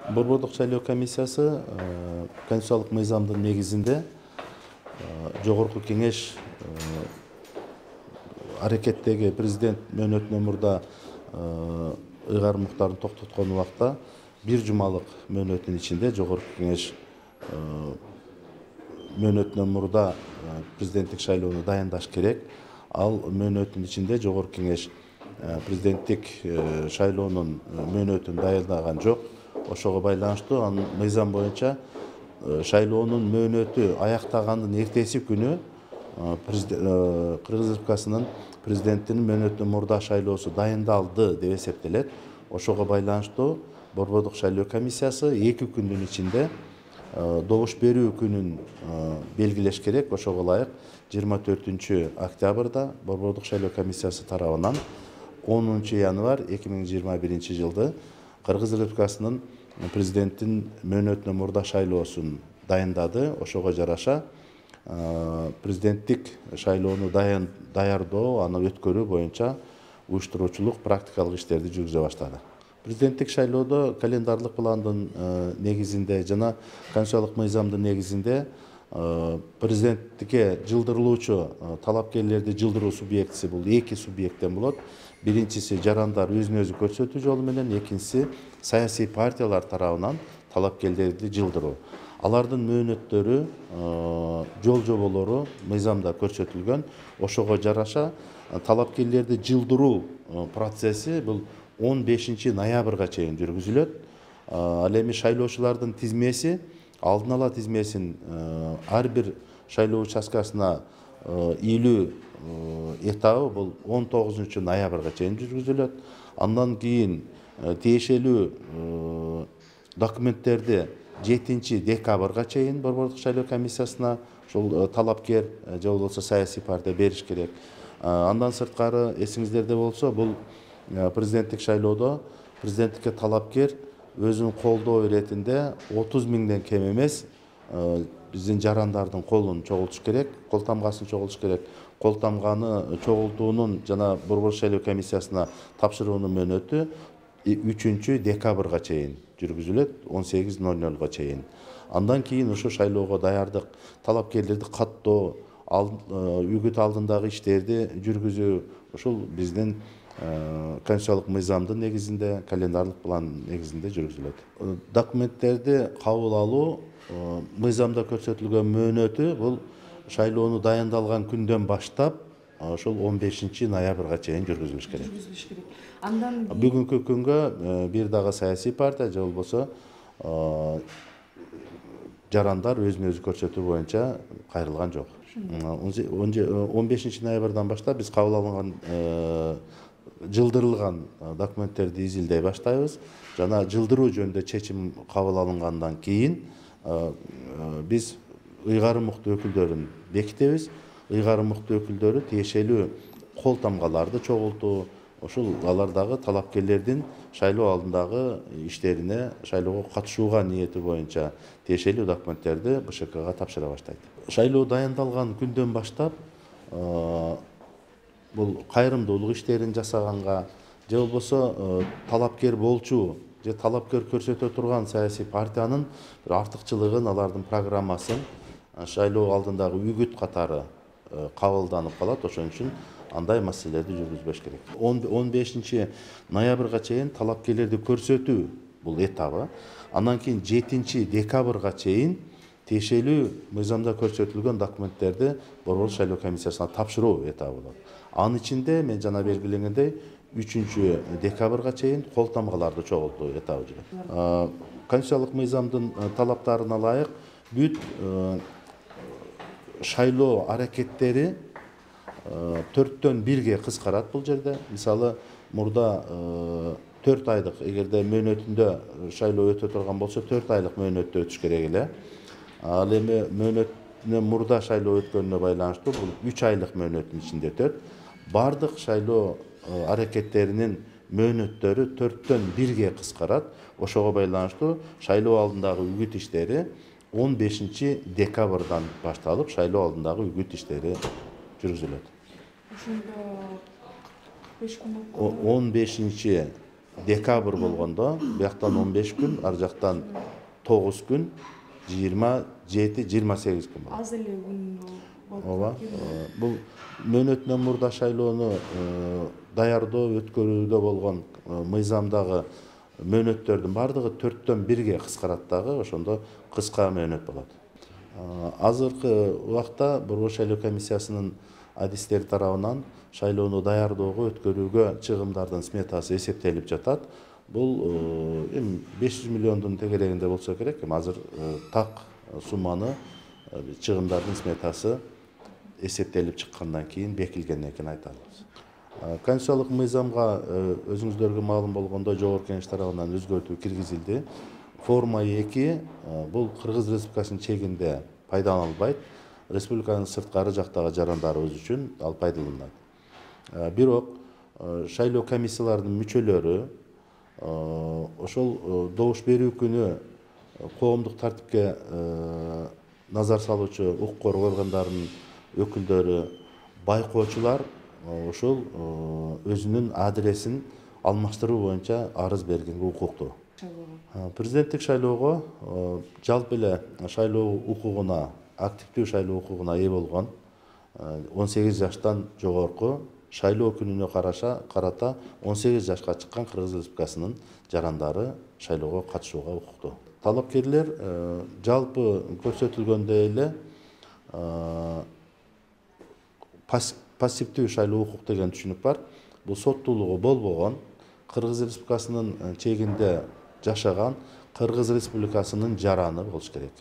Борбордук шайлоо комиссиясы конституциялык мыйзамдын негизинде жогорку кеңеш аракеттеги президент мөөнөтүнөн мурда ыйгарым укуктарын токтоткон убакта бир жумалык мөөнөттүн ичинде жогорку кеңеш мөөнөтүнөн мурда президенттик шайлоону дайындаш керек. Ал мөөнөттүн ичинде жогорку кеңеш президенттик шайлоонун мөөнөтүн даярдаган жок. Ошого байланыштуу анын мыйзам боюнча шайлоонун мөөнөтү аяктагандын эртеси күнү Кыргыз Республикасынын президенттин мөөнөтүнөн мурда шайлоосу дайындалды деп эсептелет. Ошого байланыштуу Борбордук шайлоо комиссиясы 2 күндүн ичинде добуш берүү күнүн белгилеш керек. Ошого ылайык 24 октябрда Борбордук шайлоо комиссиясы тарабынан 10 январь 2021 жылды Кыргыз Республикасынын президенттин мөөнөтүнөн мурда шайлоосун дайындады. Ошого жараша президенттик шайлоону даярдоо, аны өткөрүү боюнча уюштуруучулук практикалык иштерди жүргүзө баштады. Президенттик шайлоодо календарлык пландын негизинде жана конституциялык мыйзамдын негизинде президенттикке жылдырылуучу талапкерлерди жылдыруу субъектиси бул 2 субъекттен болот. Биринчиси жарандар өзүн өзү көрсөтүү жолу менен, экинчиси саясий партиялар тарабынан талапкерлерди жылдыруу. Алардын мөөнөттөрү, жол жоболору мыйзамда көрсөтүлгөн. Ошого жараша талапкерлерди жылдыруу процесси бул 15 ноябрга чейин жүргүзүлөт. Ал эми шайлоочулардын тизмеси, алдын ала тизмесин ар бир шайлоо участкасына илүү этабы бул 19 ноябрга чейин жүргүзүлөт. Андан кийин тиешелүү документтерди 7 декабрга чейин Борбордук шайлоо комиссиясына ошол талапкер же болбосо саясий партия бериш керек. Андан сырткары эсиңиздерде болсо, бул президенттик шайлоодо президенттикке талапкер өзүнүн колдоо иретинде 30 миңден кем эмес биздин жарандардын колун чогултуш керек, кол тамгасын чогултуш керек. Кол тамганы чогултуунун жана Борбордук шайлоо комиссиясына тапшыруунун мөөнөтү 3 декабрга чейин жүргүзүлөт, 18:00 чейин. Андан кийин ошо шайлоого даярдык, талапкерлерди каттоо, үгүт алдындагы иштерди жүргүзүү ушул биздин конституциялык мыйзамдын негизинде, календарлык план негизинде жүргүзүлөт. Документтерди кабыл алуу мыйзамда көрсөтүлгөн мөөнөтү бул шайлоону дайындалган күндөн баштап ошол 15 ноябрга чейин жүргүзүлүш керек. Андан Бүгүнкү күнгө бир дагы саясий партия же болбосо жарандар өзүн өзү көрсөтүү боюнча кайрылган жок. 15 ноябрдан баштап биз кабыл алынган жылдырылган документтерди изилдей баштайбыз. Жана жылдыруу жөнүндө чечим кабыл алынгандан кийин биз ыйгарым укуктуу өкүлдөрүн бекитебиз. Ыйгарым укуктуу өкүлдөрү тиешелүү кол тамгаларды чогултуу, ошол алардагы талапкерлердин шайлоо алдындагы иштерине, шайлоого катышууга ниети боюнча тиешелүү документтерди БШКга тапшыра баштайт. Шайлоо дайындалган күндөн баштап бул кайрымдуулук иштерин жасаганга же болбосо талапкер болчу же талапкер көрсөтө турган саясий партиянын бир артыкчылыгын, алардын программасын шайлоо алдындагы үгүт катары кабылданып калат. Ошон үчүн андай маселелерди жүргүзбөш керек. 15 ноябрга чейин талапкерлерди көрсөтүү бул этабы. Андан кийин 7 декабрга чейин тиешелүү мыйзамда көрсөтүлгөн документтерди Борбордук шайлоо комиссиясына тапшыруу этабы болот. Анын ичинде мен жана белгилегендей 3 декабрга чейин кол тамгаларды чогултуу этабы жүрөт. Конституциялык мыйзамдын талаптарына ылайык бүт шайлоо аракеттери 4-төн 1-ге кыскарат бул жерде. Мисалы, мурда 4 айлык, эгерде мөөнөтүндө шайлоо өтө турган болсо 4 айлык мөөнөттө өтүш керек эле. Ал эми мөөнөтүнөн мурда шайлоо өткөнүнө байланыштуу бул 3 айлык мөөнөттүн ичинде өтөт. Бардык шайлоо аракеттеринин мөөнөттөрү 4-төн 1-ге кыскарат. Ошого байланыштуу шайлоо алдындагы үгүт иштери 15 декабрдан башталып, шайлоо алдындагы үгүт иштери жүргүзүлөт. 15 декабрь болгондо бияктан 15 күн, ар жактан 9 күн, 27-28 күн болот. Аз эле күн Ооба. Бул мөөнөтүнөн мурда шайлоону даярдоо, өткөрүүдө болгон мыйзамдагы мөөнөттөрдүн бардыгы 4-төн 1-ге кыскарат дагы, ошондо кыска мөөнөт болот. Азыркы убакта Борбор шайлоо комиссиясынын адистери тарабынан шайлоону даярдоого, өткөрүүгө чыгымдардын сметасы эсептелип жатат. Бул 500 миллиондун тегерегинде болсо керек. Азыр так сумманы чыгымдардын сметасы эсептелип чыккандан кийин бекилгенден кийин айта алабыз. Конституциялык мыйзамга өзүңүздөргө маалым болгондой Жогорку Кеңеш тарабынан өзгөртүү киргизилди. Форма 2 бул Кыргыз Республикасынын чегинде пайдаланылбайт. Республиканын сырткары жактагы жарандарыбыз үчүн ал пайдаланылат. Бирок шайлоо комиссияларынын мүчөлөрү ошол добуш берүү күнү коомдук тартипке назар салуучу укук коргоо органдарынын өкүлдөрү, байкоочулар ошол өзүнүн адресин алмаштыруу боюнча арыз бергенге укуктуу. Президенттик шайлоого жалпы эле шайлоо укугуна, активдүү шайлоо укугуна ээ болгон 18 жаштан жогорку шайлоо күнүнө карата 18 жашка чыккан Кыргыз Республикасынын жарандары шайлоого катышууга укуктуу. Талапкерлер жалпы көрсөтүлгөндөй эле пассивдүү шайлоо укук деген түшүнүк бар. Бул соттуулугу болбогон, Кыргыз Республикасынын чегинде жашаган Кыргыз Республикасынын жараны болуш керек.